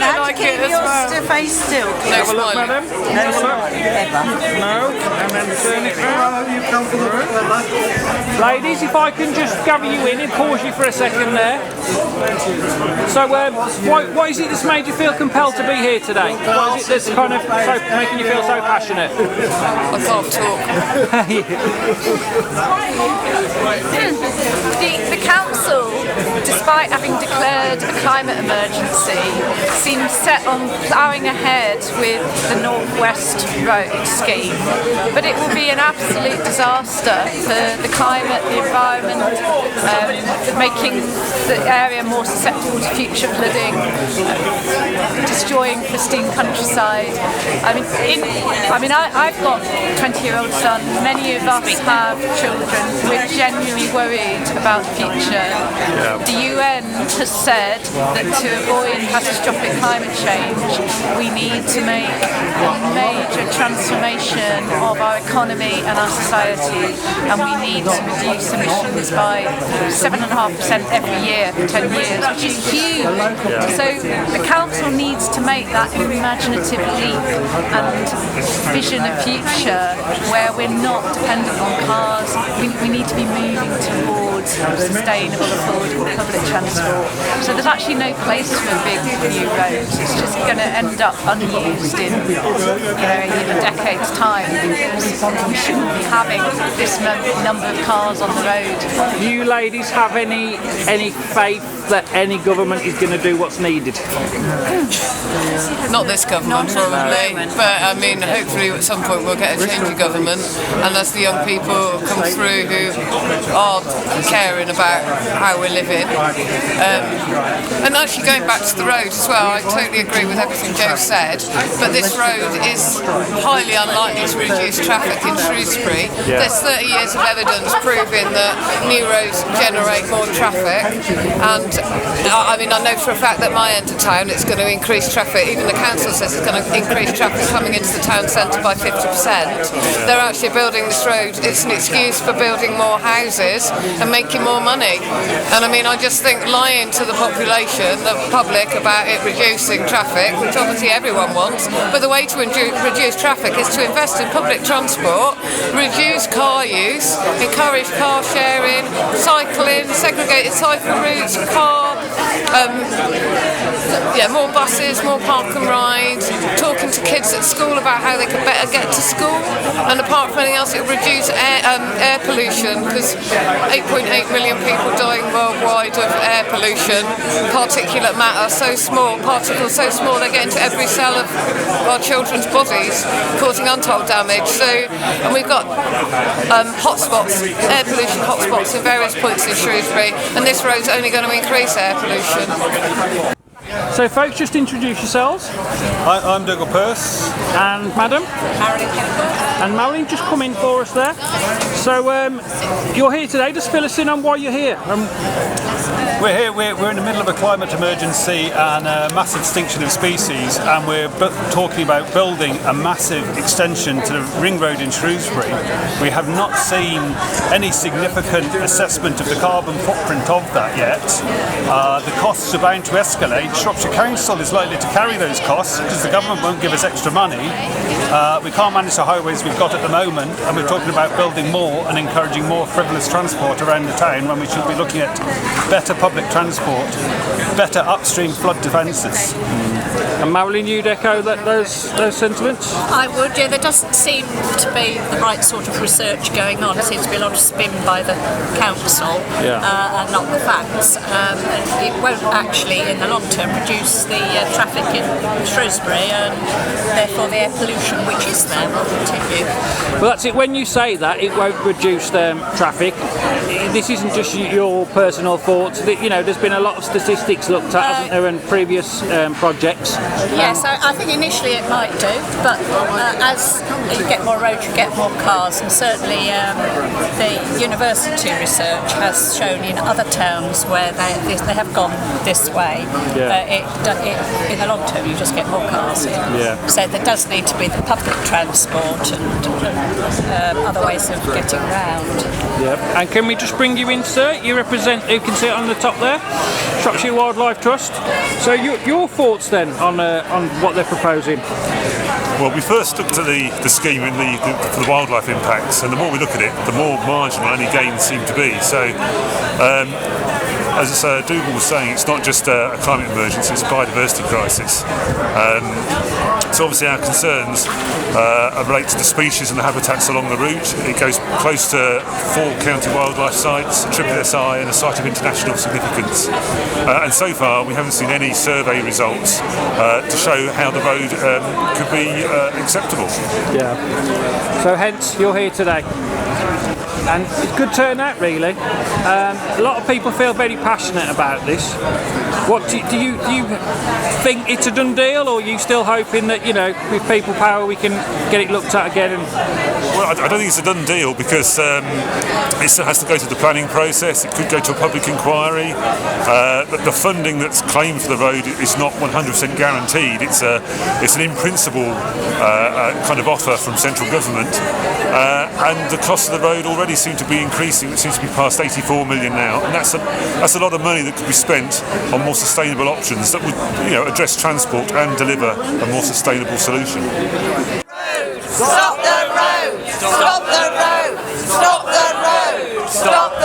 I like it as well. Face still. No smiling. No smiling. Ever. No, and then turn it round. Ladies, if I can just gather you in and pause you for a second there. So, what is it that's made you feel compelled to be here today? What is it that's kind of making you feel so passionate? I can't talk. The council, despite having declared a climate emergency, seems set on ploughing ahead with the North West Road scheme. But it will be an absolute disaster for the climate, the environment, making the area more susceptible to future flooding, destroying pristine countryside. I've got a 20-year-old son. Many of us have children. We're genuinely worried about the future. The UN has said that to avoid catastrophic climate change, we need to make a major transformation of our economy and our society, and we need to reduce emissions by 7.5% every year for 10 years, which is huge. So the council needs to make that imaginative leap and vision a future where we're not dependent on cars. We need to be moving towards sustainable, affordable public transport. So there's actually no place for big new roads. It's just going to end up unused in a decade's time. We shouldn't be having this number of cars on the road. Do you ladies have any faith that any government is going to do what's needed? Not this government, probably, but I mean, hopefully at some point we'll get a change of government, and as the young people come through who are caring about how we're living. And actually going back to the road as well, I totally agree with everything Joe said, but this road is highly unlikely to reduce traffic in Shrewsbury. There's 30 years of evidence proving that new roads generate more traffic, and I know for a fact that my end of town it's going to increase traffic. Even the council says it's going to increase traffic coming into the town centre by 50%. They're actually building this road. It's an excuse for building more houses and making more money. And I just think lying to the population, the public, about it reducing traffic, which obviously everyone wants, but the way to reduce traffic is to invest in public transport, reduce car use, encourage car sharing, cycling, segregated cycle routes, more buses, more park and ride, talking to kids at school about how they could better get to school, and apart from anything else it will reduce air pollution, because 8.8 million people dying worldwide of air pollution, particulate matter so small, particles so small they get into every cell of our children's bodies, causing untold damage. And we've got hotspots, air pollution hotspots in various points in Shrewsbury, and this road's only going to increase air pollution. So folks, just introduce yourselves. I'm Dougal Pearce. And madam? Marilyn Kemper. And Marilyn, just come in for us there. So you're here today, just fill us in on why you're here. We're here, we're in the middle of a climate emergency and a massive extinction of species, and we're talking about building a massive extension to the ring road in Shrewsbury. We have not seen any significant assessment of the carbon footprint of that yet. The costs are bound to escalate. Shropshire Council is likely to carry those costs because the government won't give us extra money. We can't manage the highways we've got at the moment, and we're talking about building more and encouraging more frivolous transport around the town when we should be looking at better public transport, better upstream flood defences. And Marilyn, you'd echo those sentiments? I would, yeah. There doesn't seem to be the right sort of research going on. There seems to be a lot of spin by the council and not the facts. It won't actually, in the long term, reduce the traffic in Shrewsbury, and therefore the air pollution which is there will continue. Well, that's it. When you say that it won't reduce traffic, this isn't just your personal thoughts. There's been a lot of statistics looked at, hasn't there, in previous projects. Yes, I think initially it might do, but as you get more roads, you get more cars, and certainly the university research has shown in other towns where they have gone this way, in the long term you just get more cars. So there does need to be the public transport and other ways of getting around. Yeah. And can we just bring you in, sir? You represent, you can see it on the top there, Shropshire Wildlife Trust. So your thoughts then on on what they're proposing? Well, we first looked at the scheme in for the wildlife impacts, and the more we look at it, the more marginal any gains seem to be. So, as Dougal was saying, it's not just a climate emergency, it's a biodiversity crisis. So obviously our concerns relate to the species and the habitats along the route. It goes close to 4 county wildlife sites, a triple SI and a site of international significance. And so far we haven't seen any survey results to show how the road could be acceptable. Yeah. So hence you're here today. And it's good turnout really. A lot of people feel very passionate about this. What do you think it's a done deal, or are you still hoping that, you know, with people power we can get it looked at again? Well, I don't think it's a done deal because it still has to go through the planning process. It could go to a public inquiry. The funding that's claimed for the road is not 100% guaranteed. It's an in principle kind of offer from central government, and the cost of the road already seem to be increasing. It seems to be past 84 million now, and that's a lot of money that could be spent on more sustainable options that would, you know, address transport and deliver a more sustainable solution. Stop the road! Stop the road! Stop the road! Stop the road! Stop